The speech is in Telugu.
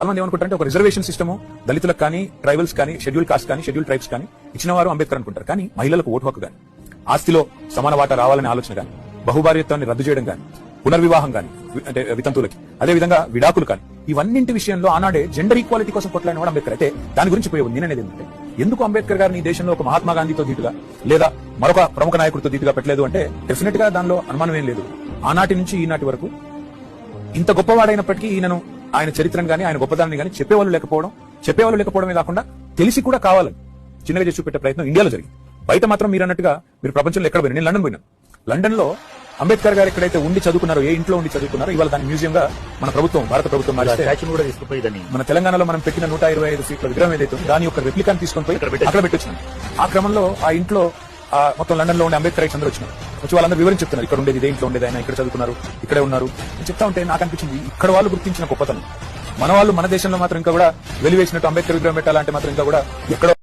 చాలా మంది ఏమనుకుంటారంటే ఒక రిజర్వేషన్ సిస్టమ్ దళితులకు కానీ, ట్రైబల్స్ కానీ, షెడ్యూల్ కాస్ట్ కానీ, షెడ్యూల్ ట్రైబ్స్ కానీ ఇచ్చిన వారు అంబేద్కర్ అనుకుంటారు. కానీ మహిళలకు ఓటు హక్కు కానీ, ఆస్తిలో సమాన వాటా రావాలనే ఆలోచన కానీ, బహుభార్యత్వాన్ని రద్దు చేయడం కానీ, పునర్వివాహం కానీ, అంటే వితంతువులకి, అదేవిధంగా విడాకులు కానీ, ఇవన్నింటి విషయంలో ఆనాడే జెండర్ ఈక్వాలిటీ కోసం కొట్లాడిన వాడు అంబేద్కర్. అయితే దాని గురించి పోయే నేననేది ఏంటంటే, ఎందుకు అంబేద్కర్ గారిని ఈ దేశంలో ఒక మహాత్మా గాంధీతో దీటుగా లేదా మరొక ప్రముఖ నాయకుడితో దీటుగా పెట్టలేదు అంటే డెఫినెట్ గా దానిలో అనుమానం ఏం లేదు. ఆనాటి నుంచి ఈనాటి వరకు ఇంత గొప్పవాడైనప్పటికీ ఈయనను, ఆయన చరిత్రను గానీ, ఆయన గొప్పదాన్ని గానీ చెప్పేవాళ్ళు లేకపోవడమే కాకుండా తెలిసి కూడా కావాలని చిన్నగా చేసి చూపెట్టే ప్రయత్నం ఇండియాలో జరిగింది. బయట మాత్రం మీరు అన్నట్టుగా మీరు ప్రపంచంలో ఎక్కడ పోయినా, నేను లండన్ పోయినాను. లండన్ లో అంబేద్కర్ గారు ఎక్కడైతే ఉండి చదువుకున్నారో, ఏ ఇంట్లో ఉండి చదువుకున్నారో, ఇవాళ దాని మ్యూజియం గా మన ప్రభుత్వం, భారత ప్రభుత్వం మన తెలంగాణలో మనం పెట్టిన 125 సీట్ల విగ్రహం ఏదైతే దాని యొక్క రెప్లికాన్ని తీసుకొని పోయి అక్కడ పెట్టొచ్చినాం. ఆ క్రమంలో ఆ ఇంట్లో మొత్తం లండన్ లో ఉండే అంబేద్కర్ రైట్స్ అందరూ వచ్చినారు. వచ్చి వాళ్ళందరూ వివరించి చెప్తున్నారు, ఇక్కడ ఉండేది ఇదే ఇంట్లో ఉండేది, ఆయన ఇక్కడ చదువుకున్నారు, ఇక్కడే ఉన్నారు చెప్తా ఉంటే నాకు అనిపించింది, ఇక్కడ వాళ్ళు గుర్తించిన గొప్పతనం మన వాళ్ళు మన దేశంలో మాత్రం ఇంకా కూడా వెలివేసినట్టు అంబేద్కర్ విగ్రహం పెట్టాలంటే మాత్రం ఇంకా కూడా ఎక్కడో